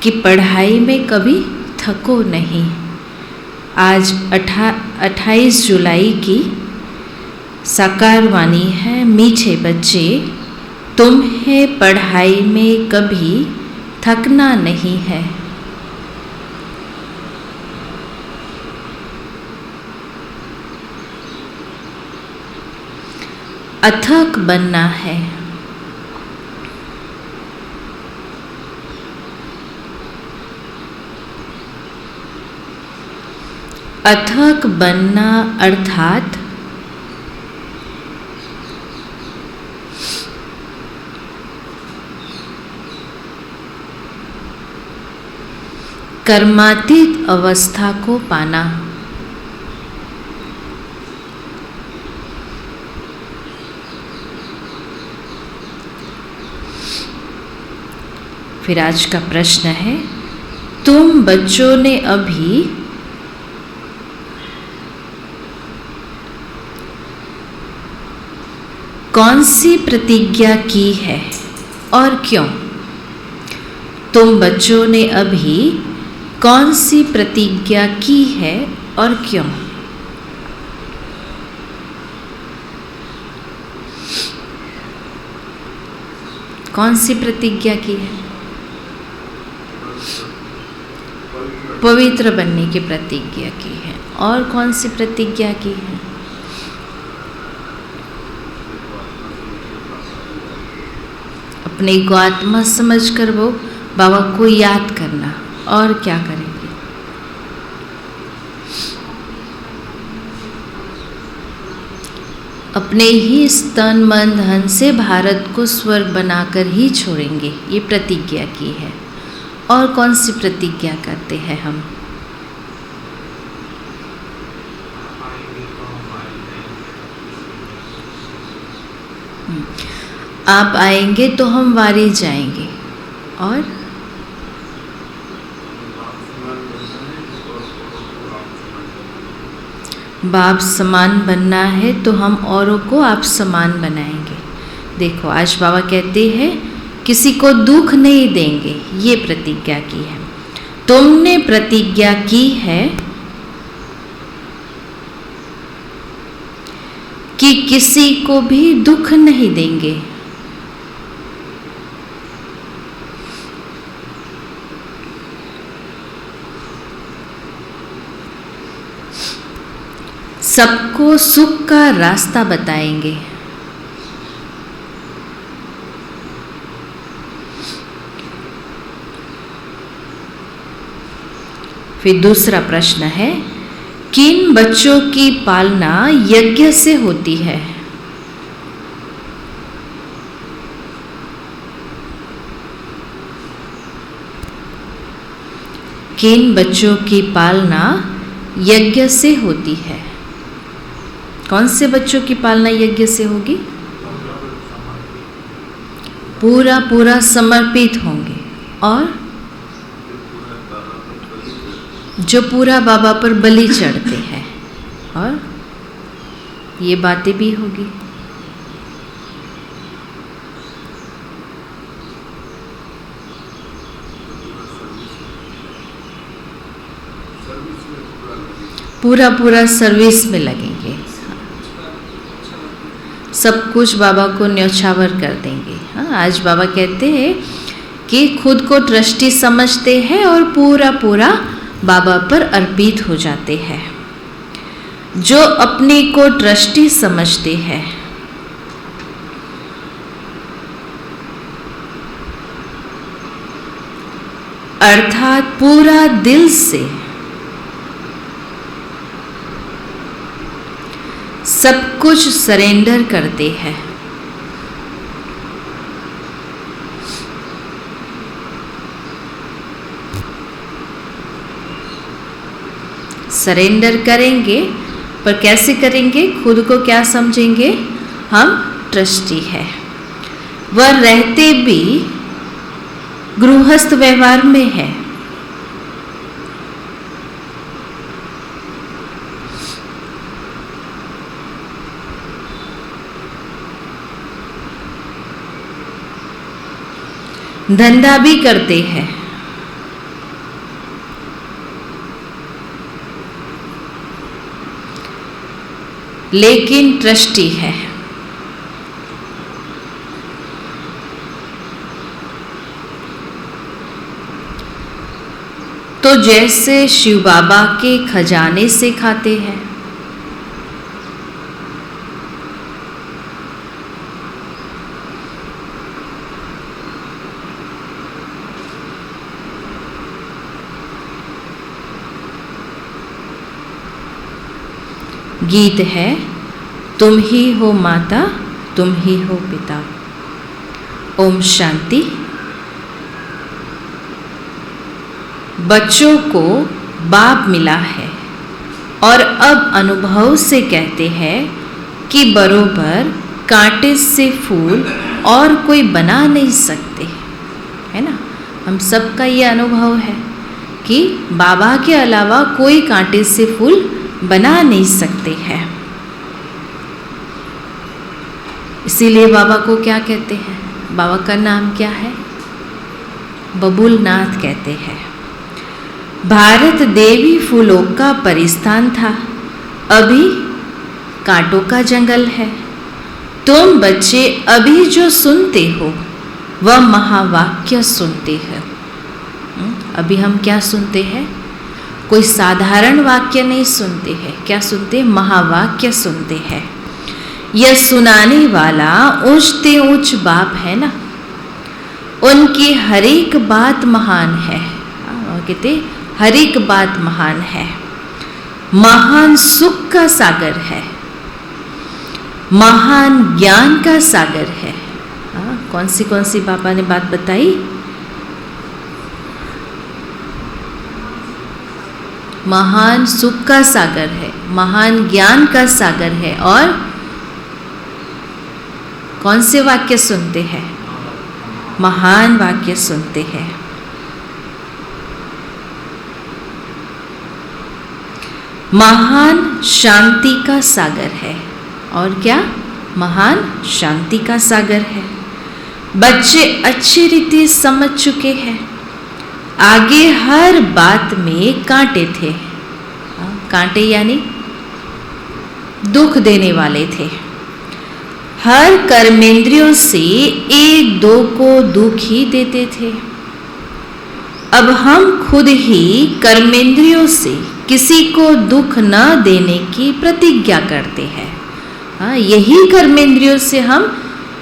कि पढ़ाई में कभी थको नहीं। आज 28 जुलाई की साकार वाणी है। मीठे बच्चे, तुम्हें पढ़ाई में कभी थकना नहीं है। अथक बनना है। अथक बनना अर्थात कर्मातीत अवस्था को पाना। फिर आज का प्रश्न है, तुम बच्चों ने अभी कौन सी प्रतिज्ञा की है और क्यों? तुम बच्चों ने अभी कौन सी प्रतिज्ञा की है और क्यों? कौन सी प्रतिज्ञा की है? पवित्र बनने की प्रतिज्ञा की है। और कौन सी प्रतिज्ञा की है? अपने को आत्मा समझकर वो बाबा को याद करना। और क्या करेंगे? अपने ही तन मन धन से भारत को स्वर्ग बनाकर ही छोड़ेंगे, ये प्रतिज्ञा की है। और कौन सी प्रतिज्ञा करते हैं हम? आप आएंगे तो हम वारी जाएंगे। और बाप समान बनना है तो हम औरों को आप समान बनाएंगे। देखो, आज बाबा कहते हैं किसी को दुख नहीं देंगे, ये प्रतिज्ञा की है। तुमने प्रतिज्ञा की है कि किसी को भी दुख नहीं देंगे। सबको सुख का रास्ता बताएंगे। फिर दूसरा प्रश्न है, किन बच्चों की पालना यज्ञ से होती है? किन बच्चों की पालना यज्ञ से होती है? कौन से बच्चों की पालना यज्ञ से होगी? पूरा पूरा समर्पित होंगे और जो पूरा बाबा पर बलि चढ़ते हैं। और ये बातें भी होगी। पूरा पूरा सर्विस में लगेंगे। सब कुछ बाबा को न्यौछावर कर देंगे। हाँ, आज बाबा कहते हैं कि खुद को ट्रस्टी समझते हैं और पूरा पूरा बाबा पर अर्पित हो जाते हैं। जो अपने को ट्रस्टी समझते हैं, अर्थात पूरा दिल से सब कुछ सरेंडर करते हैं, सरेंडर करेंगे। पर कैसे करेंगे? खुद को क्या समझेंगे? हम ट्रस्टी है। वह रहते भी गृहस्थ व्यवहार में है। धंधा भी करते हैं लेकिन ट्रस्टी है। तो जैसे शिव बाबा के खजाने से खाते हैं, गीत है, तुम ही हो माता, तुम ही हो पिता। ओम शांति। बच्चों को बाप मिला है और अब अनुभव से कहते हैं कि बरोबर कांटे से फूल और कोई बना नहीं सकते, है ना। हम सबका ये अनुभव है कि बाबा के अलावा कोई कांटे से फूल बना नहीं सकते हैं। इसीलिए बाबा को क्या कहते हैं? बाबा का नाम क्या है? बबूलनाथ कहते हैं। भारत देवी फूलों का परिस्थान था, अभी कांटों का जंगल है। तुम बच्चे अभी जो सुनते हो वह महावाक्य सुनते हो। अभी हम क्या सुनते हैं? कोई साधारण वाक्य नहीं सुनते हैं। क्या सुनते? महावाक्य सुनते हैं। यह सुनाने वाला ऊंचते ऊंच बाप है ना, उनकी हर एक बात महान है। कहते हर एक बात महान है। महान सुख का सागर है, महान ज्ञान का सागर है। कौन सी बाबा ने बात बताई? महान सुख का सागर है, महान ज्ञान का सागर है। और कौन से वाक्य सुनते हैं? महान वाक्य सुनते हैं। महान शांति का सागर है। और क्या? महान शांति का सागर है। बच्चे अच्छी रीति समझ चुके हैं। आगे हर बात में कांटे थे। कांटे यानी दुख देने वाले थे। हर कर्मेंद्रियों से एक दो को दुख ही देते थे। अब हम खुद ही कर्मेंद्रियों से किसी को दुख न देने की प्रतिज्ञा करते हैं। यही कर्मेंद्रियों से हम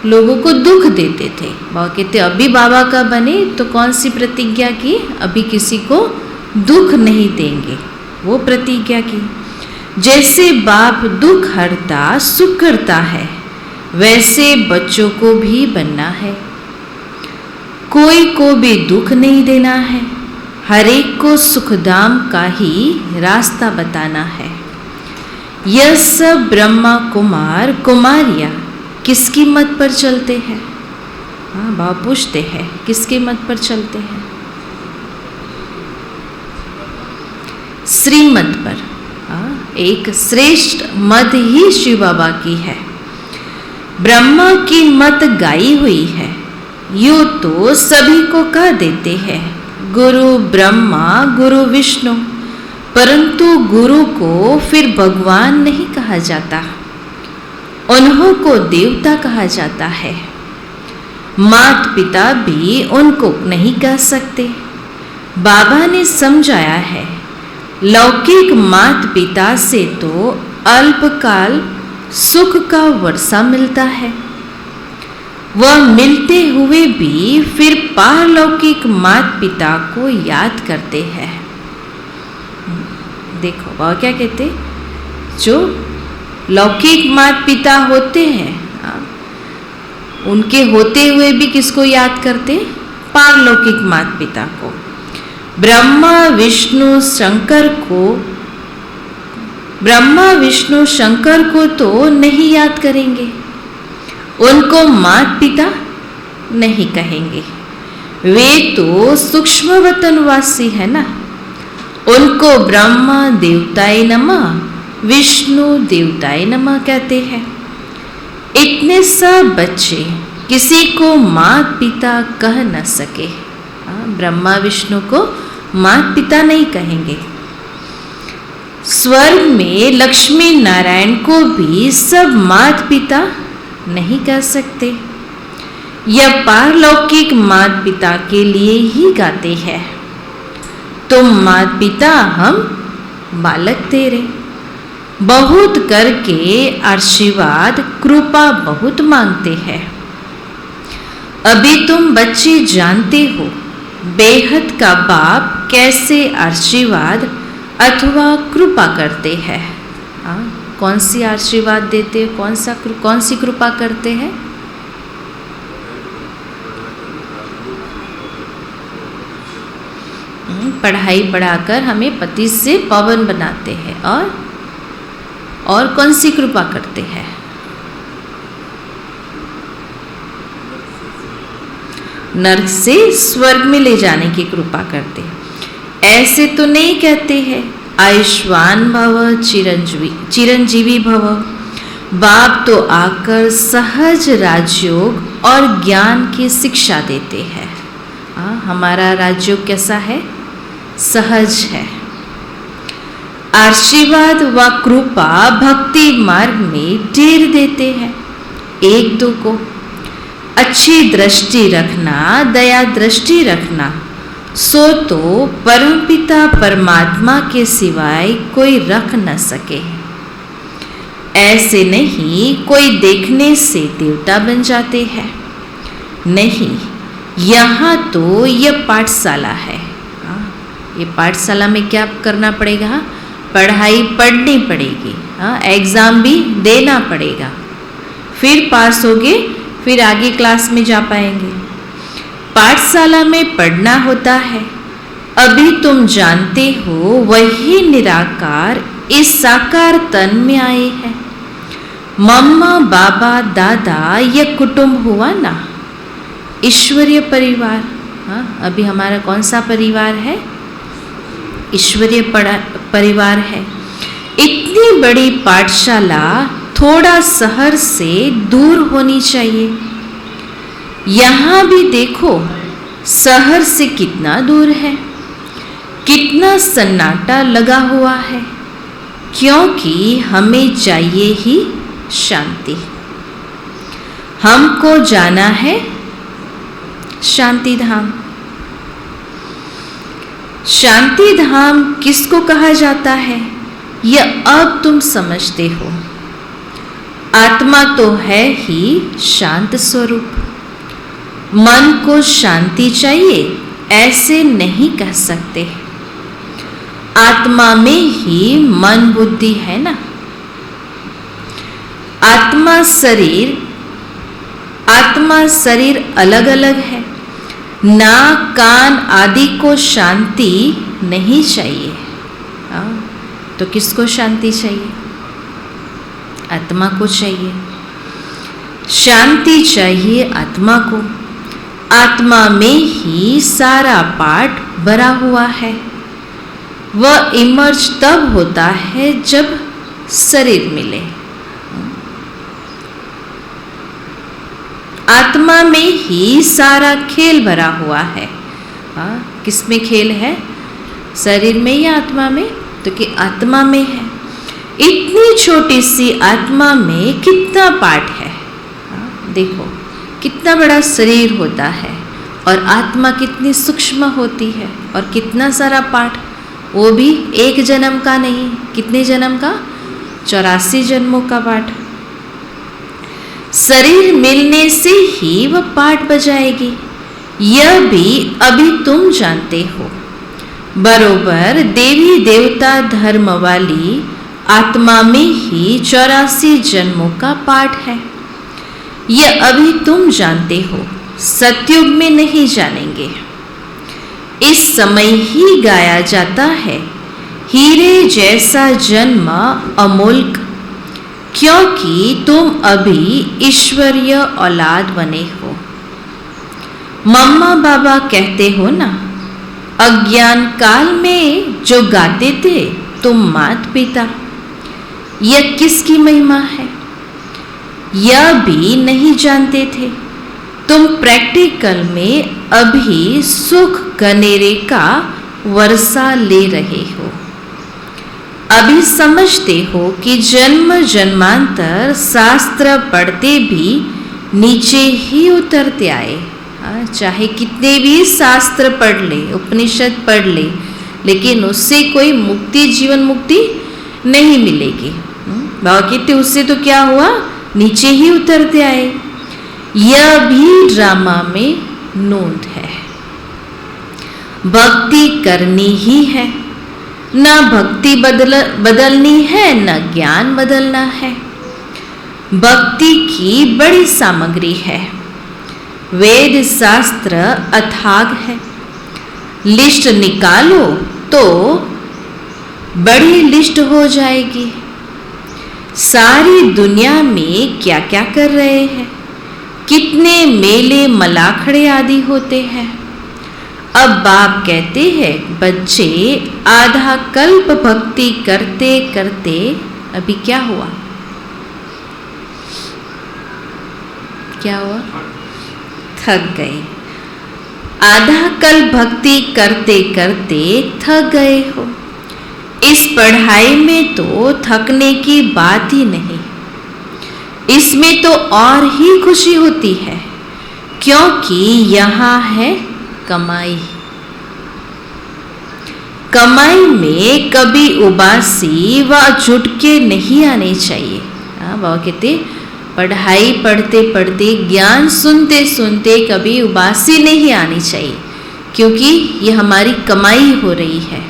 लोगों को दुख देते थे। बाबा कहते अभी बाबा का बने तो कौन सी प्रतिज्ञा की? अभी किसी को दुख नहीं देंगे, वो प्रतिज्ञा की। जैसे बाप दुख हरता सुख करता है, वैसे बच्चों को भी बनना है। कोई को भी दुख नहीं देना है, हर एक को सुखधाम का ही रास्ता बताना है। यह सब ब्रह्मा कुमार कुमारियाँ किसकी मत पर चलते हैं? बाबा पूछते हैं किसके मत पर चलते हैं? श्रीमत पर। एक श्रेष्ठ मत ही शिव बाबा की है। ब्रह्मा की मत गाई हुई है। यूँ तो सभी को कह देते हैं गुरु ब्रह्मा गुरु विष्णु, परंतु गुरु को फिर भगवान नहीं कहा जाता, उन्हों को देवता कहा जाता है। मात पिता भी उनको नहीं कह सकते। बाबा ने समझाया है लौकिक मात पिता से तो अल्पकाल सुख का वर्षा मिलता है, वह मिलते हुए भी फिर पारलौकिक मात पिता को याद करते हैं। देखो बाबा क्या कहते, जो लौकिक मात पिता होते हैं उनके होते हुए भी किसको याद करते? पारलौकिक मात पिता को। ब्रह्मा विष्णु शंकर को तो नहीं याद करेंगे, उनको मात पिता नहीं कहेंगे। वे तो सूक्ष्म वतनवासी है ना, उनको ब्रह्मा देवताय नमः विष्णु देवताय नमः कहते हैं। इतने सब बच्चे किसी को मात पिता कह न सके। ब्रह्मा विष्णु को मात पिता नहीं कहेंगे। स्वर्ग में लक्ष्मी नारायण को भी सब माता पिता नहीं कह सकते। यह पारलौकिक माता पिता के लिए ही गाते हैं। तुम माता पिता, हम बालक तेरे। बहुत करके आशीर्वाद कृपा बहुत मांगते हैं। अभी तुम बच्चे जानते हो बेहद का बाप कैसे आशीर्वाद अथवा कृपा करते हैं। कौन सी आशीर्वाद देते, कौन सी कृपा करते हैं? पढ़ाई पढ़ाकर हमें पति से पावन बनाते हैं। और कौन सी कृपा करते हैं? नरक से स्वर्ग में ले जाने की कृपा करते हैं। ऐसे तो नहीं कहते हैं आयुष्मान भव, चिरंजीवी भव। बाप तो आकर सहज राजयोग और ज्ञान की शिक्षा देते हैं। हमारा राजयोग कैसा है? सहज है। आशीर्वाद व कृपा भक्ति मार्ग में ढेर देते हैं। एक दो को अच्छी दृष्टि रखना, दया दृष्टि रखना, सो तो परमपिता परमात्मा के सिवाय कोई रख न सके। ऐसे नहीं कोई देखने से देवता बन जाते हैं। नहीं, यहाँ तो यह पाठशाला है। ये पाठशाला में क्या करना पड़ेगा? पढ़ाई पढ़नी पड़ेगी। एग्ज़ाम भी देना पड़ेगा, फिर पास होगे, फिर आगे क्लास में जा पाएंगे। पाठशाला में पढ़ना होता है। अभी तुम जानते हो वही निराकार इस साकार तन में आए हैं। मम्मा बाबा दादा यह कुटुंब हुआ ना, ईश्वरीय परिवार। अभी हमारा कौन सा परिवार है? ईश्वरीय परिवार है। इतनी बड़ी पाठशाला थोड़ा शहर से दूर होनी चाहिए। यहाँ भी देखो शहर से कितना दूर है, कितना सन्नाटा लगा हुआ है, क्योंकि हमें चाहिए ही शांति। हमको जाना है शांति धाम। शांति धाम किसको कहा जाता है, यह अब तुम समझते हो। आत्मा तो है ही शांत स्वरूप। मन को शांति चाहिए ऐसे नहीं कह सकते। आत्मा में ही मन बुद्धि है ना। आत्मा शरीर अलग अलग है। नाक कान आदि को शांति नहीं चाहिए। तो किसको शांति चाहिए? आत्मा को चाहिए। शांति चाहिए आत्मा को। आत्मा में ही सारा पाठ भरा हुआ है। वह इमर्ज तब होता है जब शरीर मिले। आत्मा में ही सारा खेल भरा हुआ है। किसमें खेल है? शरीर में या आत्मा में? तो कि आत्मा में है। इतनी छोटी सी आत्मा में कितना पाठ है। देखो कितना बड़ा शरीर होता है और आत्मा कितनी सूक्ष्म होती है, और कितना सारा पाठ, वो भी एक जन्म का नहीं। कितने जन्म का? 84 जन्मों का पाठ। शरीर मिलने से ही वह पाठ बजाएगी। यह भी अभी तुम जानते हो। बरोबर देवी देवता धर्म वाली आत्मा में ही 84 जन्मों का पाठ है। यह अभी तुम जानते हो, सतयुग में नहीं जानेंगे। इस समय ही गाया जाता है हीरे जैसा जन्म अमूल्य, क्योंकि तुम अभी ईश्वरीय औलाद बने हो। मम्मा बाबा कहते हो ना, अज्ञान काल में जो गाते थे तुम माता पिता, यह किसकी महिमा है यह भी नहीं जानते थे। तुम प्रैक्टिकल में अभी सुख गनेरे का वर्षा ले रहे हो। अभी समझते हो कि जन्म जन्मांतर शास्त्र पढ़ते भी नीचे ही उतरते आए। चाहे कितने भी शास्त्र पढ़ ले, उपनिषद पढ़ ले, लेकिन उससे कोई मुक्ति, जीवन मुक्ति नहीं मिलेगी। बाबा कहते उससे तो क्या हुआ, नीचे ही उतरते आए। यह भी ड्रामा में नोंद है। भक्ति करनी ही है, न भक्ति बदलनी है, न ज्ञान बदलना है। भक्ति की बड़ी सामग्री है। वेद शास्त्र अथाग है। लिस्ट निकालो तो बड़ी लिस्ट हो जाएगी। सारी दुनिया में क्या क्या कर रहे हैं, कितने मेले मलाखड़े आदि होते हैं। अब बाप कहते हैं बच्चे आधा कल्प भक्ति करते करते अभी क्या हुआ, क्या हुआ, थक गए। आधा कल्प भक्ति करते करते थक गए हो। इस पढ़ाई में तो थकने की बात ही नहीं, इसमें तो और ही खुशी होती है, क्योंकि यहाँ है कमाई। कमाई में कभी उबासी व झुटके नहीं आने चाहिए। बाबा कहते पढ़ाई पढ़ते पढ़ते, ज्ञान सुनते सुनते कभी उबासी नहीं आनी चाहिए, क्योंकि ये हमारी कमाई हो रही है।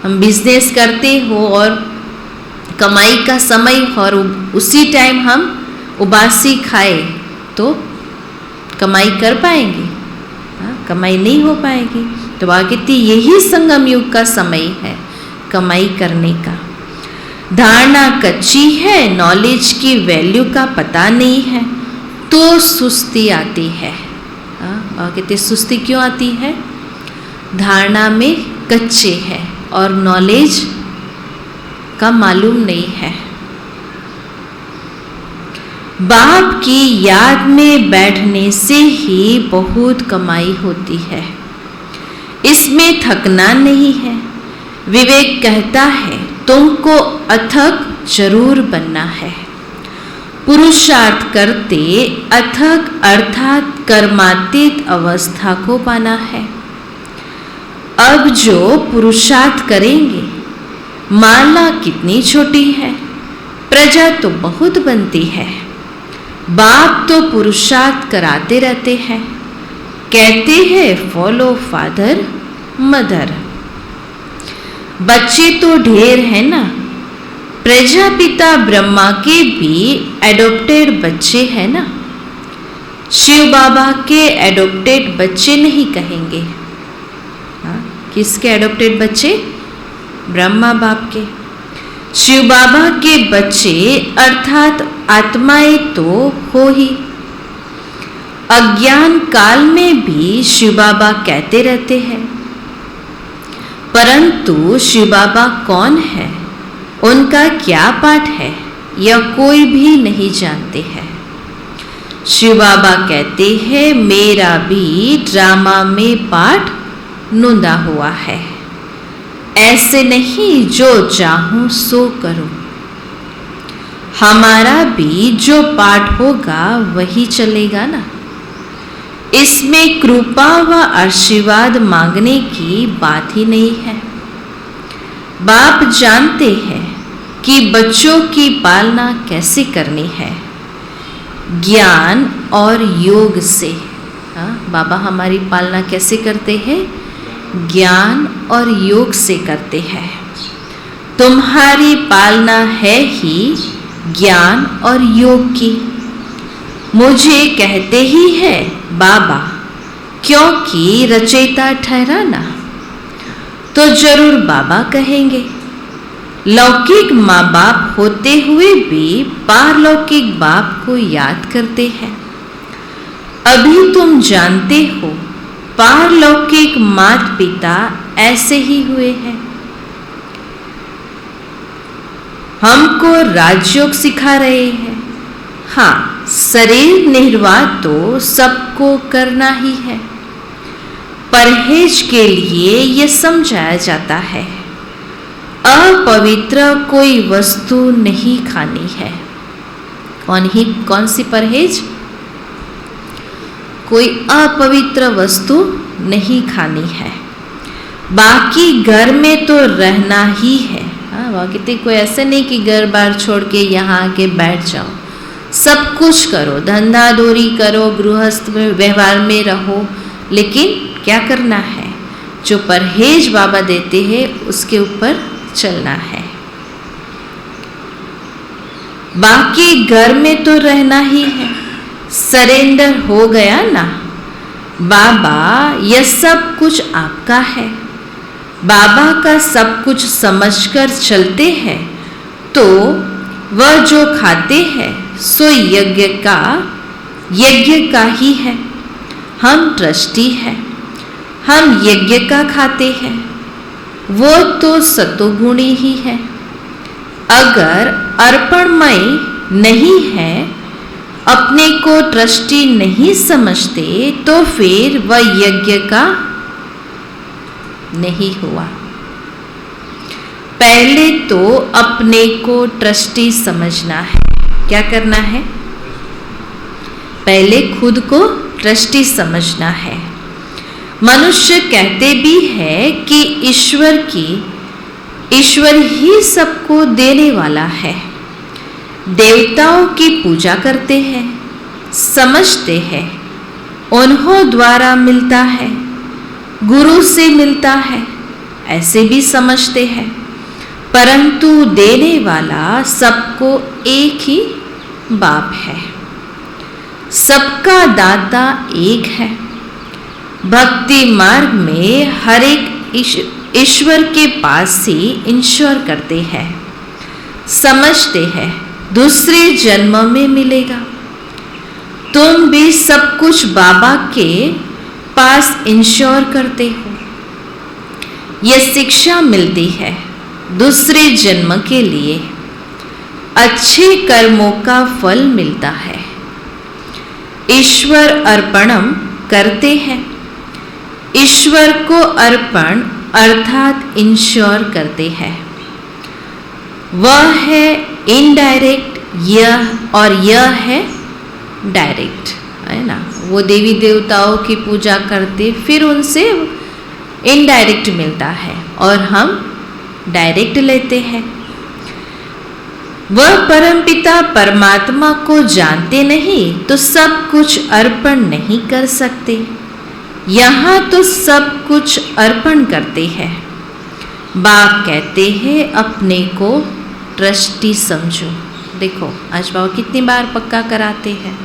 हम बिजनेस करते हो और कमाई का समय और उसी टाइम हम उबासी खाए तो कमाई कर पाएंगे, कमाई नहीं हो पाएगी। तो बाबा कहती यही संगम युग का समय है कमाई करने का। धारणा कच्ची है, नॉलेज की वैल्यू का पता नहीं है, तो सुस्ती आती है। बाबा कहते सुस्ती क्यों आती है, धारणा में कच्चे है और नॉलेज का मालूम नहीं है। बाप की याद में बैठने से ही बहुत कमाई होती है, इसमें थकना नहीं है। विवेक कहता है तुमको अथक जरूर बनना है। पुरुषार्थ करते अथक अर्थात कर्मातीत अवस्था को पाना है। अब जो पुरुषार्थ करेंगे, माला कितनी छोटी है, प्रजा तो बहुत बनती है। बाप तो पुरुषार्थ कराते रहते हैं, कहते हैं फॉलो फादर मदर। बच्चे तो ढेर है ना, प्रजापिता ब्रह्मा के भी एडॉप्टेड बच्चे हैं ना। शिव बाबा के एडॉप्टेड बच्चे नहीं कहेंगे। किसके एडॉप्टेड बच्चे, ब्रह्मा बाप के। शिव बाबा के बच्चे अर्थात आत्माएं तो हो ही। अज्ञान काल में भी शिव बाबा कहते रहते हैं, परंतु शिव बाबा कौन है, उनका क्या पाठ है, यह कोई भी नहीं जानते हैं। शिव बाबा कहते हैं मेरा भी ड्रामा में पाठ नोंदा हुआ है, ऐसे नहीं जो चाहूं सो करूं। हमारा भी जो पाठ होगा वही चलेगा ना, इसमें कृपा व आशीर्वाद मांगने की बात ही नहीं है। बाप जानते हैं कि बच्चों की पालना कैसे करनी है, ज्ञान और योग से। बाबा हमारी पालना कैसे करते हैं, ज्ञान और योग से करते हैं। तुम्हारी पालना है ही ज्ञान और योग की। मुझे कहते ही है बाबा, क्योंकि रचयिता ठहराना, तो जरूर बाबा कहेंगे। लौकिक माँ बाप होते हुए भी पारलौकिक बाप को याद करते हैं। अभी तुम जानते हो पारलौकिक माता पिता ऐसे ही हुए हैं। हमको राजयोग सिखा रहे हैं। हाँ, शरीर निर्वाह तो सबको करना ही है। परहेज के लिए ये समझाया जाता है। अपवित्र कोई वस्तु नहीं खानी है। कौन सी परहेज? कोई अपवित्र वस्तु नहीं खानी है। बाकी घर में तो रहना ही है। बाकी कोई ऐसे नहीं कि घर बार छोड़ के यहाँ आके बैठ जाओ। सब कुछ करो, धंधा दोरी करो, गृहस्थ में व्यवहार में रहो, लेकिन क्या करना है? जो परहेज बाबा देते हैं उसके ऊपर चलना है। बाकी घर में तो रहना ही है। सरेंडर हो गया ना, बाबा यह सब कुछ आपका है। बाबा का सब कुछ समझकर चलते हैं तो वह जो खाते हैं सो यज्ञ का ही है। हम ट्रस्टी हैं, हम यज्ञ का खाते हैं, वो तो सतोगुणी ही है। अगर अर्पणमय नहीं है, अपने को ट्रस्टी नहीं समझते, तो फिर वह यज्ञ का नहीं हुआ। पहले तो अपने को ट्रस्टी समझना है। क्या करना है? पहले खुद को ट्रस्टी समझना है। मनुष्य कहते भी है कि ईश्वर ही सबको देने वाला है। देवताओं की पूजा करते हैं, समझते हैं उन्हों द्वारा मिलता है, गुरु से मिलता है, ऐसे भी समझते हैं। परंतु देने वाला सबको एक ही बाप है। सबका दाता एक है। भक्ति मार्ग में हर एक ईश्वर के पास से इंश्योर करते हैं, समझते हैं दूसरे जन्म में मिलेगा। तुम भी सब कुछ बाबा के पास इंश्योर करते हो। यह शिक्षा मिलती है दूसरे जन्म के लिए। अच्छे कर्मों का फल मिलता है। ईश्वर अर्पणम करते हैं। ईश्वर को अर्पण अर्थात इंश्योर करते हैं। वह है इनडायरेक्ट, यह है डायरेक्ट, है ना। वो देवी देवताओं की पूजा करते, फिर उनसे इनडायरेक्ट मिलता है और हम डायरेक्ट लेते हैं। वह परमपिता परमात्मा को जानते नहीं तो सब कुछ अर्पण नहीं कर सकते। यहाँ तो सब कुछ अर्पण करते हैं। बाप कहते हैं अपने को ट्रस्टी समझो। देखो आज बाबा कितनी बार पक्का कराते हैं।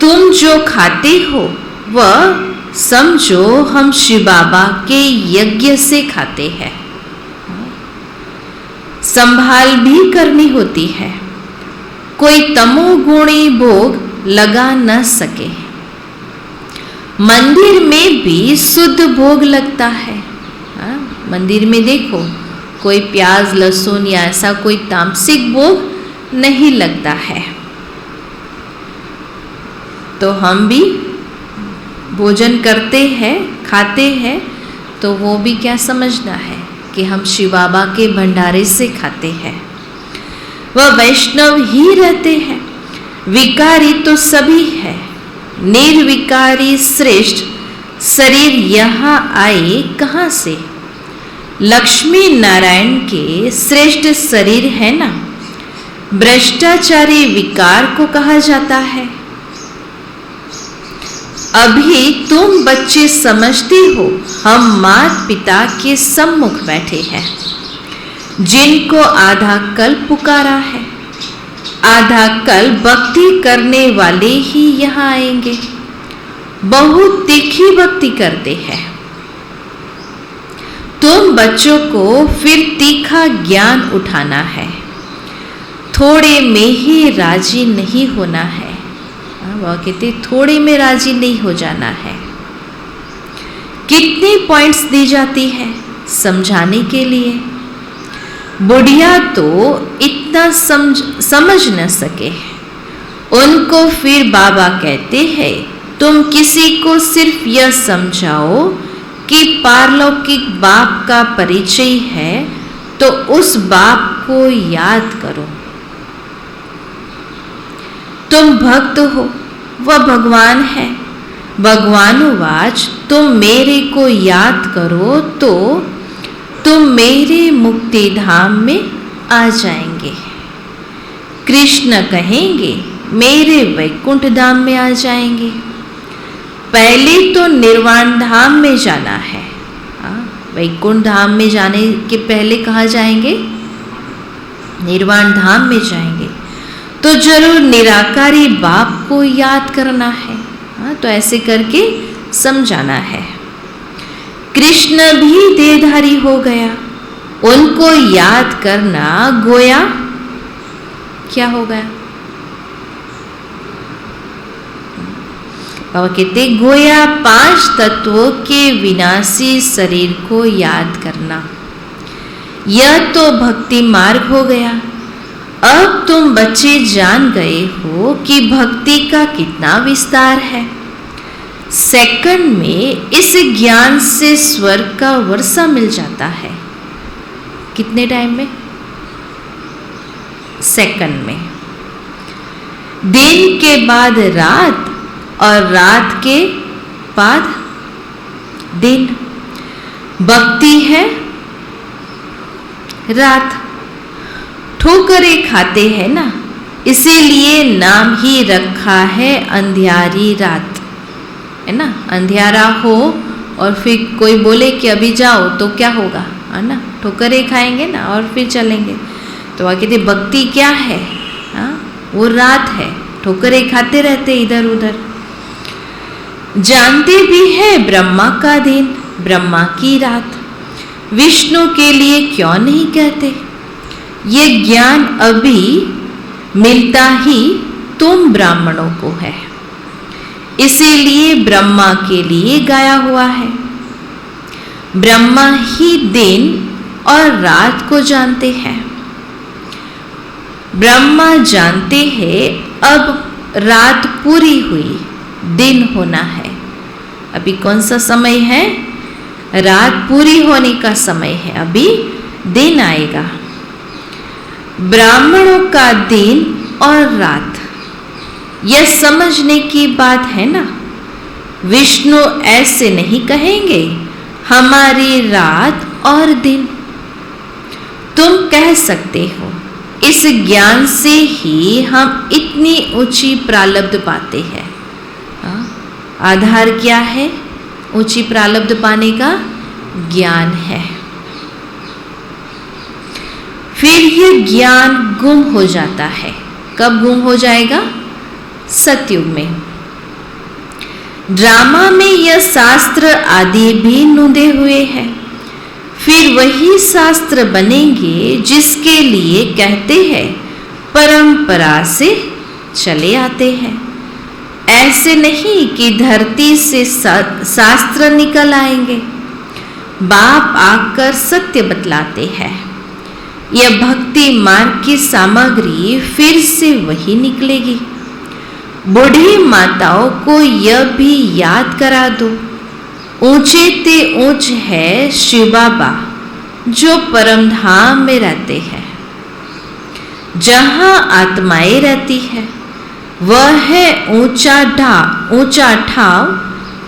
तुम जो खाते हो वह समझो हम शिव बाबा के यज्ञ से खाते हैं। संभाल भी करनी होती है। कोई तमोगुणी भोग लगा न सके। मंदिर में भी शुद्ध भोग लगता है। मंदिर में देखो कोई प्याज लहसुन या ऐसा कोई तामसिक भोग नहीं लगता है। तो हम भी भोजन करते हैं, खाते हैं, तो वो भी क्या समझना है कि हम शिव बाबा के भंडारे से खाते हैं। वह वैष्णव ही रहते हैं। विकारी तो सभी है, निर्विकारी श्रेष्ठ शरीर यहाँ आए कहाँ से? लक्ष्मी नारायण के श्रेष्ठ शरीर है ना। भ्रष्टाचारी विकार को कहा जाता है। अभी तुम बच्चे समझते हो हम माता पिता के सम्मुख बैठे हैं, जिनको आधा कल पुकारा है। आधा कल भक्ति करने वाले ही यहाँ आएंगे। बहुत तीखी भक्ति करते हैं। तुम बच्चों को फिर तीखा ज्ञान उठाना है। थोड़े में ही राजी नहीं होना है। वह कहते थोड़े में राजी नहीं हो जाना है। कितनी पॉइंट्स दी जाती है समझाने के लिए। बुढ़िया तो इतना समझ न सके। उनको फिर बाबा कहते हैं तुम किसी को सिर्फ यह समझाओ कि पारलौकिक बाप का परिचय है, तो उस बाप को याद करो। तुम भक्त हो, वह भगवान है। भगवानुवाच तुम मेरे को याद करो तो तुम मेरे मुक्ति धाम में आ जाएंगे। कृष्ण कहेंगे मेरे वैकुंठ धाम में आ जाएंगे। पहले तो निर्वाण धाम में जाना है। वैकुंठ धाम में जाने के पहले कहाँ जाएंगे? निर्वाण धाम में जाएंगे। तो जरूर निराकारी बाप को याद करना है। तो ऐसे करके समझाना है। कृष्ण भी देहधारी हो गया, उनको याद करना गोया क्या हो गया? बाबा कहते गोया 5 तत्वों के विनाशी शरीर को याद करना, यह तो भक्ति मार्ग हो गया। अब तुम बच्चे जान गए हो कि भक्ति का कितना विस्तार है। सेकंड में इस ज्ञान से स्वर्ग का वर्षा मिल जाता है। कितने टाइम में? सेकंड में। दिन के बाद रात और रात के बाद दिन। भक्ति है रात। ठोकरें खाते हैं ना, इसीलिए नाम ही रखा है अंधियारी रात, है ना। अंधियारा हो और फिर कोई बोले कि अभी जाओ तो क्या होगा, है ना। ठोकरें खाएंगे ना और फिर चलेंगे। तो वह कहते भक्ति क्या है? वो रात है, ठोकरें खाते रहते इधर उधर। जानते भी है ब्रह्मा का दिन, ब्रह्मा की रात। विष्णु के लिए क्यों नहीं कहते? ये ज्ञान अभी मिलता ही तुम ब्राह्मणों को है, इसीलिए ब्रह्मा के लिए गाया हुआ है। ब्रह्मा ही दिन और रात को जानते हैं। ब्रह्मा जानते हैं अब रात पूरी हुई, दिन होना है। अभी कौन सा समय है? रात पूरी होने का समय है, अभी दिन आएगा। ब्राह्मणों का दिन और रात, यह समझने की बात है ना। विष्णु ऐसे नहीं कहेंगे हमारी रात और दिन। तुम कह सकते हो इस ज्ञान से ही हम इतनी ऊंची प्रारब्ध पाते हैं। आधार क्या है ऊंची प्रारब्ध पाने का? ज्ञान है। फिर यह ज्ञान गुम हो जाता है। कब गुम हो जाएगा? सतयुग में। ड्रामा में यह शास्त्र आदि भी नूंदे हुए हैं। फिर वही शास्त्र बनेंगे जिसके लिए कहते हैं परंपरा से चले आते हैं। ऐसे नहीं कि धरती से शास्त्र निकल आएंगे। बाप आकर सत्य बतलाते हैं। यह भक्ति मार्ग की सामग्री फिर से वही निकलेगी। बूढ़ी माताओं को यह भी याद करा दो, ऊंचे ते ऊंच है शिव बाबा जो परम धाम में रहते हैं। जहाँ आत्माएं रहती है वह है ऊंचा ठाव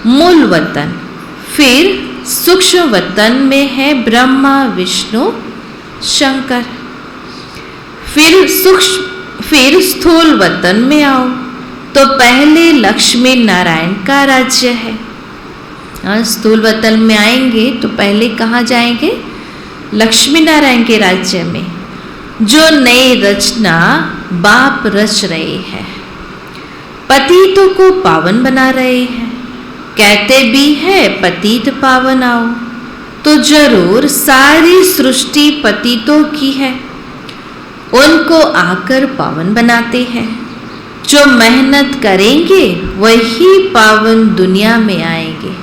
मूल वतन। फिर सूक्ष्म वतन में है ब्रह्मा विष्णु शंकर। फिर स्थूल वतन में आओ तो पहले लक्ष्मी नारायण का राज्य है। स्थूल वतन में आएंगे तो पहले कहाँ जाएंगे? लक्ष्मी नारायण के राज्य में, जो नई रचना बाप रच रहे हैं। पतितों को पावन बना रहे हैं। कहते भी है पतित पावन आओ, तो जरूर सारी सृष्टि पतितों की है। उनको आकर पावन बनाते हैं। जो मेहनत करेंगे वही पावन दुनिया में आएंगे।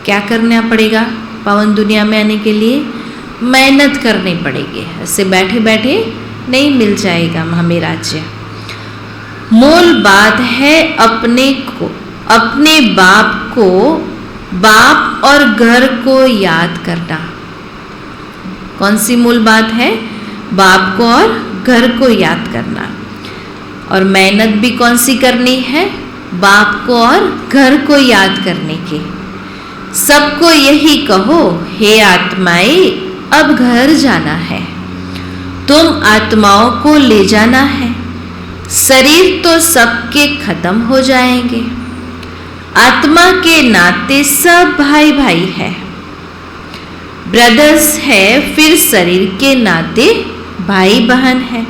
क्या करना पड़ेगा पावन दुनिया में आने के लिए? मेहनत करनी पड़ेगी। ऐसे बैठे बैठे नहीं मिल जाएगा हमें राज्य। मूल बात है अपने बाप और घर को याद करना। कौन सी मूल बात है? बाप को और घर को याद करना। और मेहनत भी कौन सी करनी है? बाप को और घर को याद करने की। सबको यही कहो, हे आत्माएं, अब घर जाना है, तुम आत्माओं को ले जाना है। शरीर तो सबके खत्म हो जाएंगे। आत्मा के नाते सब भाई भाई है, ब्रदर्स है, फिर शरीर के नाते भाई बहन है।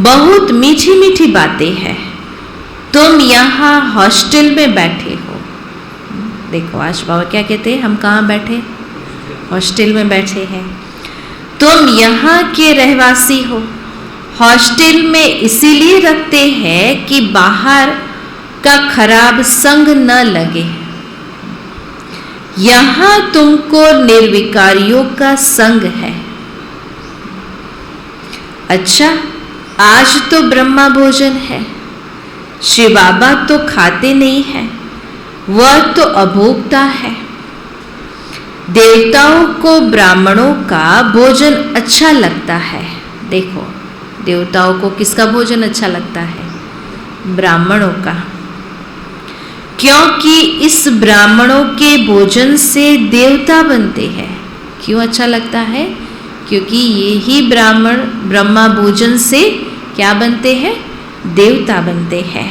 बहुत मीठी मीठी बातें हैं। तुम यहाँ हॉस्टल में बैठे हो। देखो आज बाबा क्या कहते हैं, हम कहाँ बैठे? हॉस्टल में बैठे हैं। तुम यहाँ के रहवासी हो। हॉस्टल में इसीलिए रखते हैं कि बाहर का खराब संग न लगे। यहाँ तुमको निर्विकारियों का संग है। अच्छा, आज तो ब्रह्मा भोजन है। शिव बाबा तो खाते नहीं है, वह तो अभोक्ता है। देवताओं को ब्राह्मणों का भोजन अच्छा लगता है। देखो, देवताओं को किसका भोजन अच्छा लगता है? ब्राह्मणों का। क्योंकि इस ब्राह्मणों के भोजन से देवता बनते हैं। क्यों अच्छा लगता है? क्योंकि ये ही ब्राह्मण ब्रह्मा भोजन से क्या बनते हैं? देवता बनते हैं।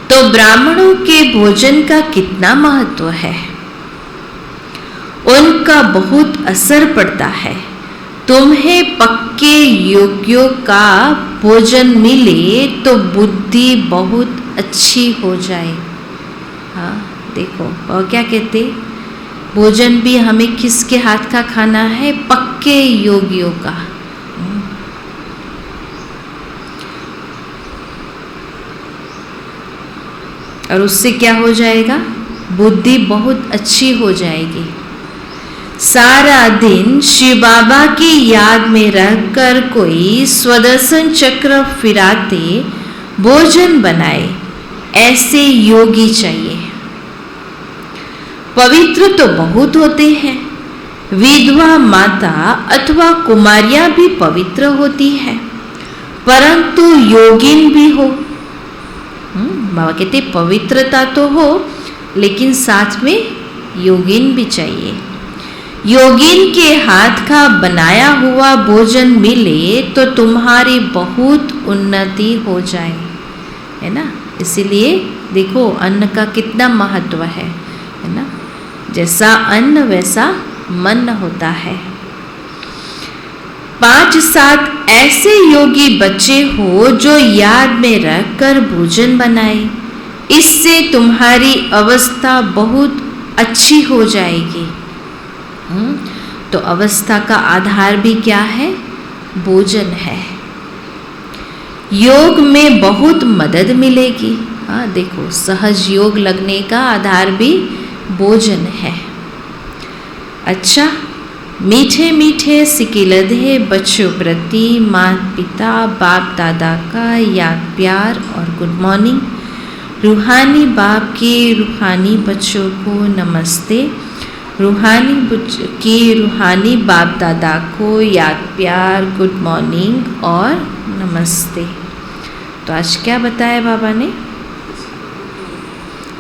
तो ब्राह्मणों के भोजन का कितना महत्व है, उनका बहुत असर पड़ता है। तुम्हें पक्के योग्यों का भोजन मिले तो बुद्धि बहुत अच्छी हो जाए। हाँ देखो, और क्या कहते, भोजन भी हमें किसके हाथ का खाना है? पक्के योगियों का। और उससे क्या हो जाएगा? बुद्धि बहुत अच्छी हो जाएगी। सारा दिन शिव बाबा की याद में रहकर कोई स्वदर्शन चक्र फिराते भोजन बनाए, ऐसे योगी चाहिए। पवित्र तो बहुत होते हैं। विधवा माता अथवा कुमारियां भी पवित्र होती है, परंतु योगिन भी हो। बाबा कहते पवित्रता तो हो, लेकिन साथ में योगिन भी चाहिए। योगिन के हाथ का बनाया हुआ भोजन मिले तो तुम्हारी बहुत उन्नति हो जाए, है ना। इसीलिए देखो अन्न का कितना महत्व है ना। जैसा अन्न वैसा मन होता है। 5-7 ऐसे योगी बच्चे हो जो याद में रखकर भोजन बनाए, इससे तुम्हारी अवस्था बहुत अच्छी हो जाएगी। तो अवस्था का आधार भी क्या है? भोजन है। योग में बहुत मदद मिलेगी। हाँ देखो, सहज योग लगने का आधार भी भोजन है। अच्छा, मीठे मीठे सिकिलधे बच्चों प्रति माता पिता बाप दादा का याद प्यार और गुड मॉर्निंग। रूहानी बाप के रूहानी बच्चों को नमस्ते। रूहानी बाप दादा को याद प्यार गुड मॉर्निंग और नमस्ते। तो आज क्या बताया बाबा ने?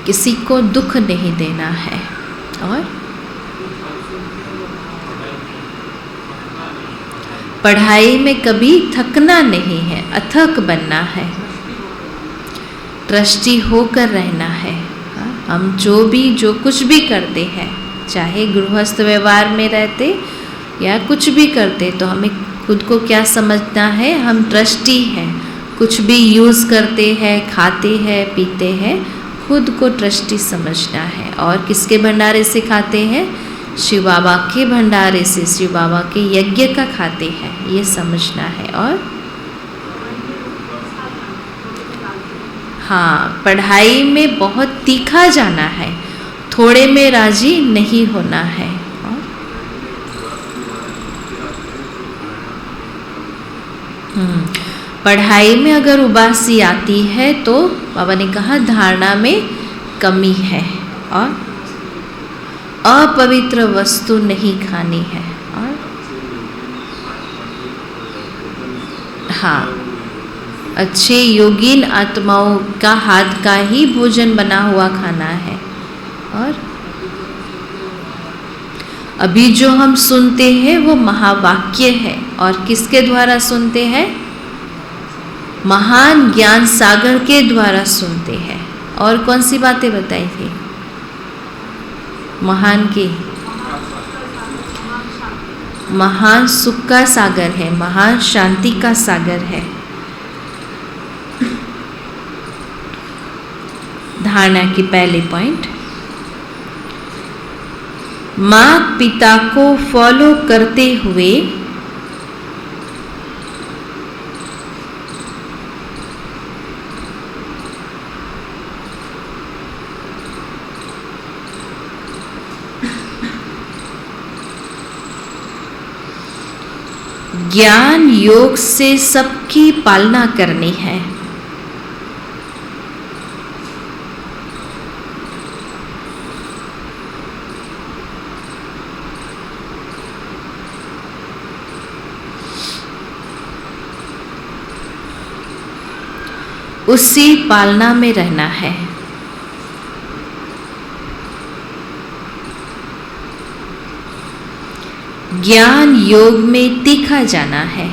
किसी को दुख नहीं देना है और पढ़ाई में कभी थकना नहीं है, अथक बनना है, ट्रस्टी होकर रहना है। हम जो कुछ भी करते हैं, चाहे गृहस्थ व्यवहार में रहते या कुछ भी करते, तो हमें खुद को क्या समझना है? हम ट्रस्टी हैं। कुछ भी यूज़ करते हैं, खाते हैं, पीते हैं, खुद को ट्रस्टी समझना है। और किसके भंडारे से खाते हैं? शिव बाबा के भंडारे से, शिव बाबा के यज्ञ का खाते हैं, ये समझना है। और हाँ, पढ़ाई में बहुत तीखा जाना है, थोड़े में राजी नहीं होना है। पढ़ाई में अगर उबासी आती है तो बाबा ने कहा धारणा में कमी है। और अपवित्र वस्तु नहीं खानी है। और हाँ, अच्छे योगीन आत्माओं का हाथ का ही भोजन बना हुआ खाना है। और अभी जो हम सुनते हैं वो महावाक्य है, और किसके द्वारा सुनते हैं? महान ज्ञान सागर के द्वारा सुनते हैं। और कौन सी बातें बताई थी? महान की महान सुख का सागर है, महान शांति का सागर है। धारणा की पहले पॉइंट, माता पिता को फॉलो करते हुए ज्ञान योग से सबकी पालना करनी है। उसी पालना में रहना है। ज्ञान योग में तीखा जाना है।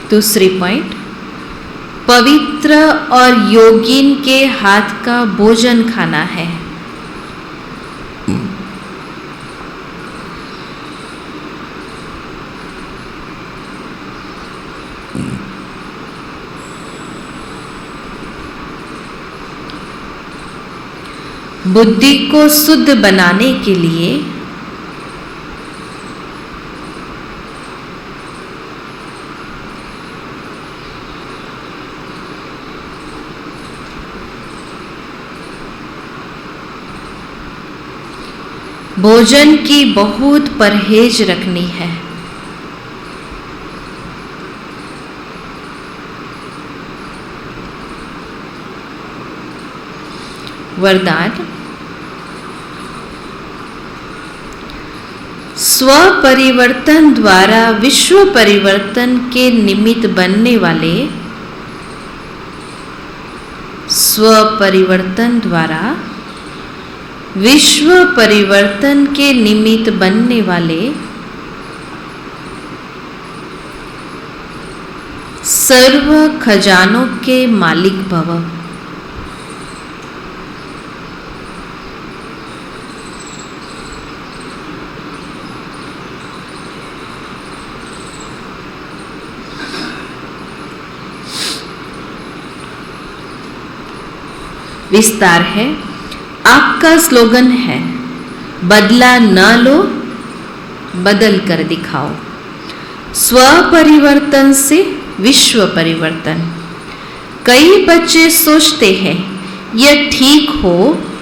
दूसरी पॉइंट, पवित्र और योगीन के हाथ का भोजन खाना है। बुद्धि को शुद्ध बनाने के लिए भोजन की बहुत परहेज रखनी है। वरदान, स्व परिवर्तन द्वारा विश्व परिवर्तन के निमित्त बनने वाले, स्व परिवर्तन द्वारा विश्व परिवर्तन के निमित्त बनने वाले सर्व खजानों के मालिक भव। विस्तार है, आपका स्लोगन है, बदला न लो, बदल कर दिखाओ। स्व परिवर्तन से विश्व परिवर्तन। कई बच्चे सोचते हैं, यह ठीक हो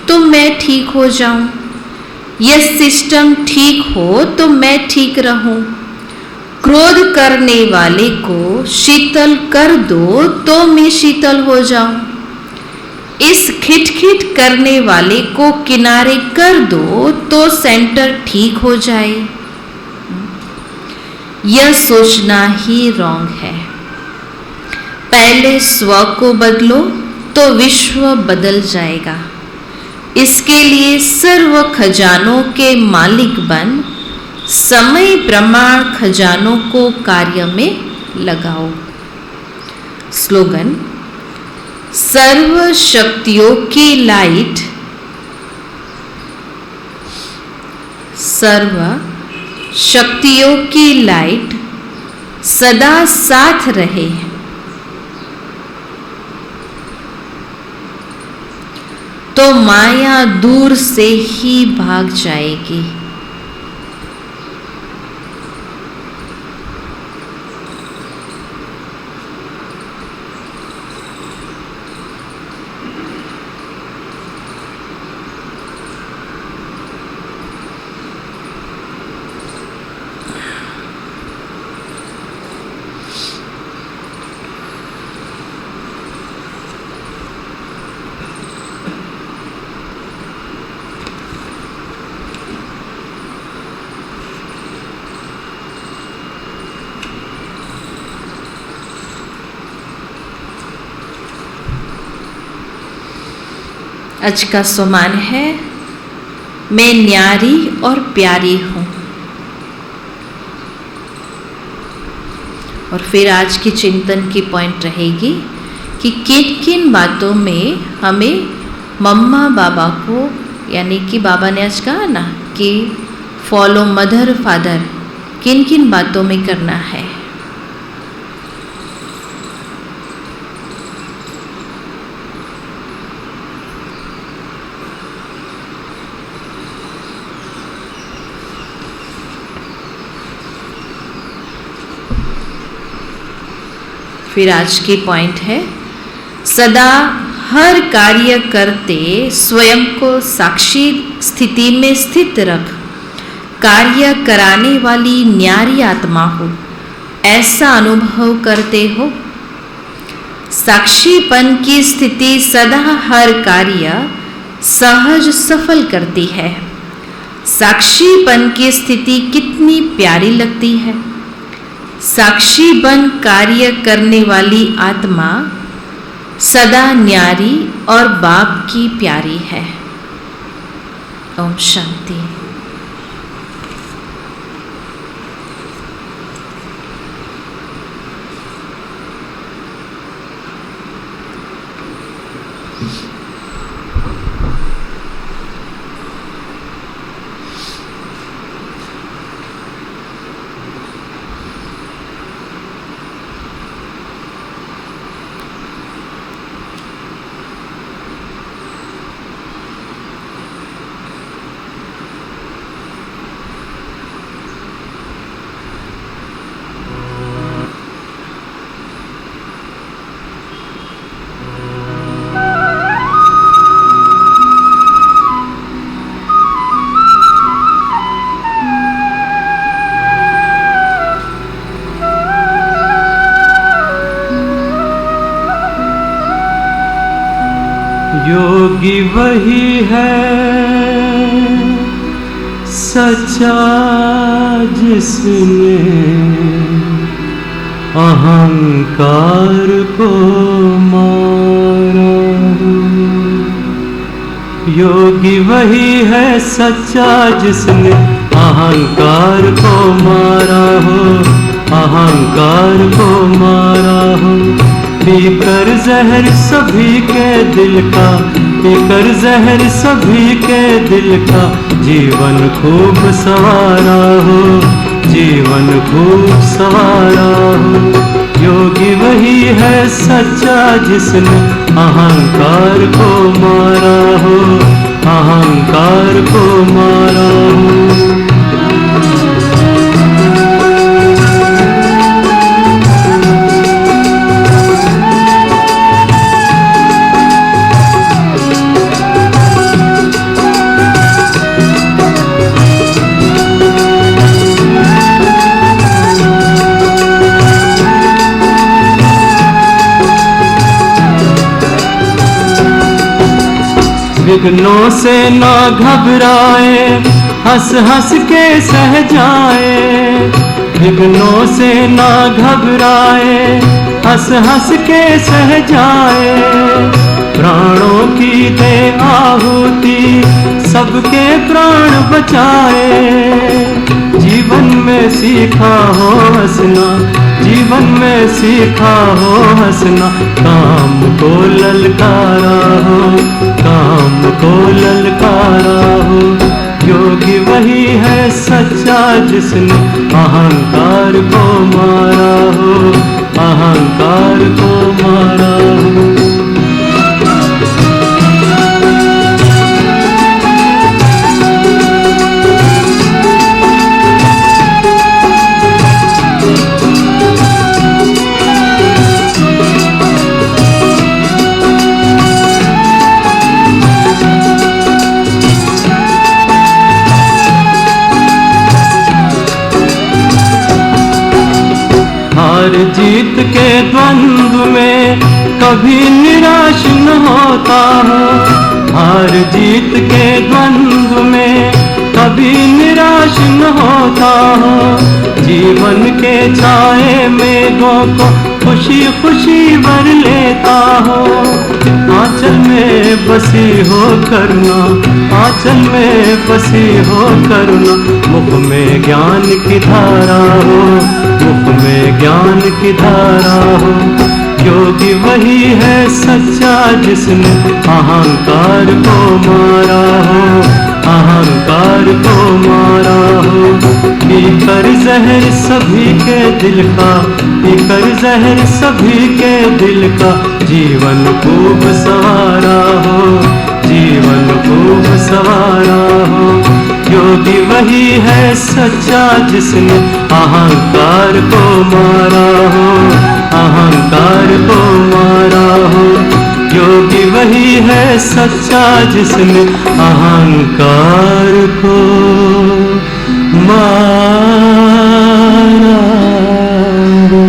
तो मैं ठीक हो जाऊं, यह सिस्टम ठीक हो तो मैं ठीक रहूं। क्रोध करने वाले को शीतल कर दो तो मैं शीतल हो जाऊं। इस खिटखिट करने वाले को किनारे कर दो तो सेंटर ठीक हो जाए। यह सोचना ही रॉन्ग है। पहले स्व को बदलो तो विश्व बदल जाएगा। इसके लिए सर्व खजानों के मालिक बन समय प्रमाण खजानों को कार्य में लगाओ। स्लोगन, सर्व शक्तियों की लाइट, सर्व शक्तियों की लाइट सदा साथ रहे, तो माया दूर से ही भाग जाएगी। आज का सम्मान है मैं न्यारी और प्यारी हूँ। और फिर आज की चिंतन की पॉइंट रहेगी कि किन किन बातों में हमें मम्मा बाबा को, यानी कि बाबा ने आज कहा ना कि फॉलो मदर फादर, किन किन बातों में करना है। फिर आज की पॉइंट है सदा हर कार्य करते स्वयं को साक्षी स्थिति में स्थित रख, कार्य कराने वाली न्यारी आत्मा हो, ऐसा अनुभव करते हो। साक्षीपन की स्थिति सदा हर कार्य सहज सफल करती है। साक्षीपन की स्थिति कितनी प्यारी लगती है। साक्षी बन कार्य करने वाली आत्मा सदा न्यारी और बाप की प्यारी है। ओम शांति। योगी वही है सच्चा जिसने अहंकार को मारा। योगी वही है सच्चा जिसने अहंकार को मारा हो, अहंकार को मारा हो। पीकर जहर सभी के दिल का, पीकर जहर सभी के दिल का, जीवन खूब सवारा हो, जीवन खूब सवारा हो। योगी वही है सच्चा जिसने अहंकार को मारा हो, अहंकार को मारा हो। विघ्नों से ना घबराए, हंस हंस के सह जाए। विघ्नों से ना घबराए, हंस हंस के सह जाए। प्राणों की दे आहुति, सबके प्राण बचाए। जीवन में सीखा हो हंसना, जीवन में सीखा हो हंसना। काम को ललकारा हो, काम को ललकारा हो। योगी वही है सच्चा जिसने अहंकार को मारा हो, अहंकार को मारा हो। हार जीत के द्वंद्व में कभी निराश न होता हो। हार जीत के द्वंद्व में कभी निराश न होता हो। जीवन के छाए मेघों को खुशी खुशी भर लेता हो। आंचल में बसी हो करुणा, आंचल में बसी हो करुणा, मुख में ज्ञान की धारा हो, मुख में ज्ञान की धारा हो। योगी वही है सच्चा जिसने अहंकार को मारा हो, अहंकार को मारा हो। पीकर जहर सभी के दिल का, पीकर जहर सभी के दिल का, जीवन खूब सवारा हो, जीवन खूब सवारा हो। योगी वही है सच्चा जिसने अहंकार को मारा हो, अहंकार को मारा हो। योगी वही है सच्चा जिसने अहंकार को मारा हो।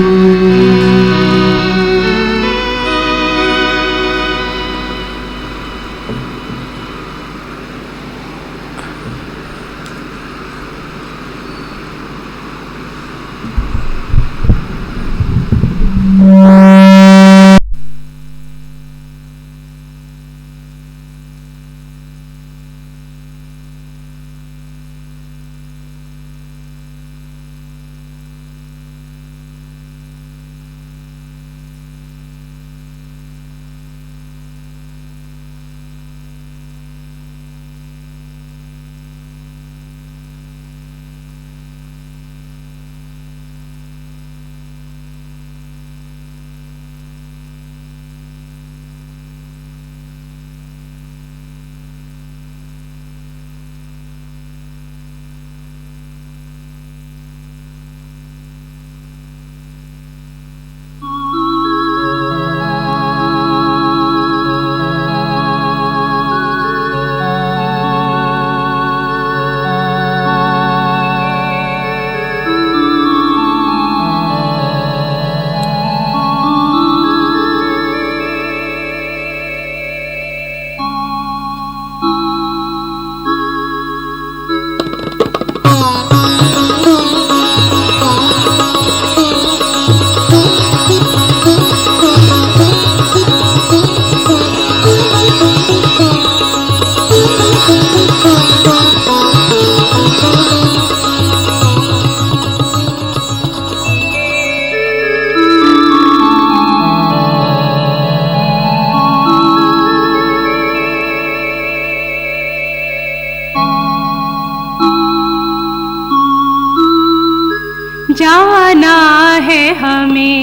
जाना है हमें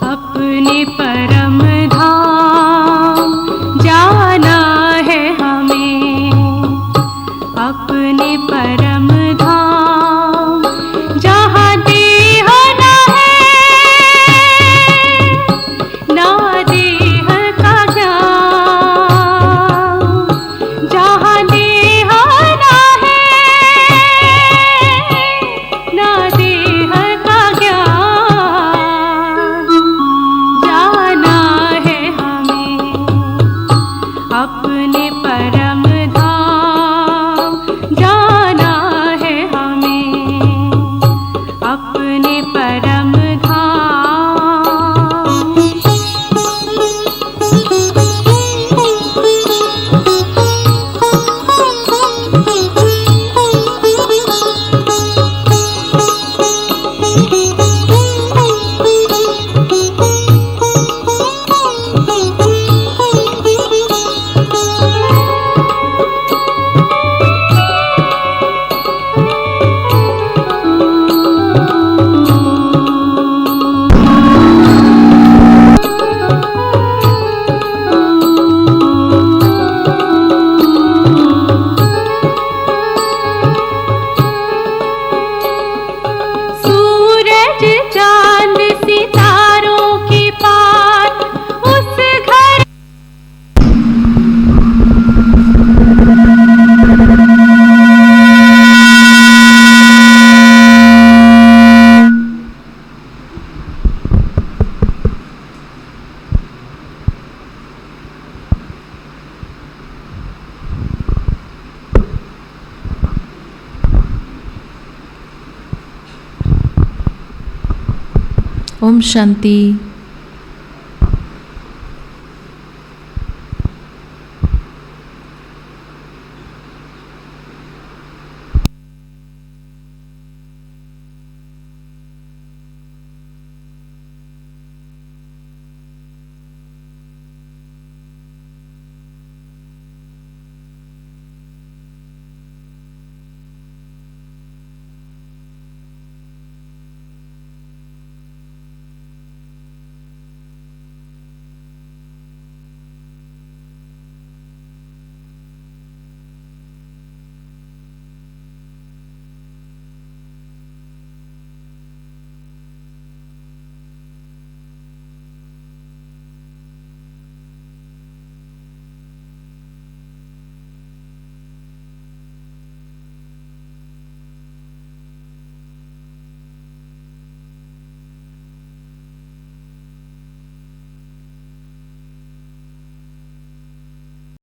अपने परम धाम, जाना है हमें अपने परम धाम, जहाँ देह ना है ना देह का ज्ञान, जहाँ देह ना है ना देह का ज्ञान, जाना है हमें अपने परम धाम, जाना है हमें अपने परम धाम। ओम शांति।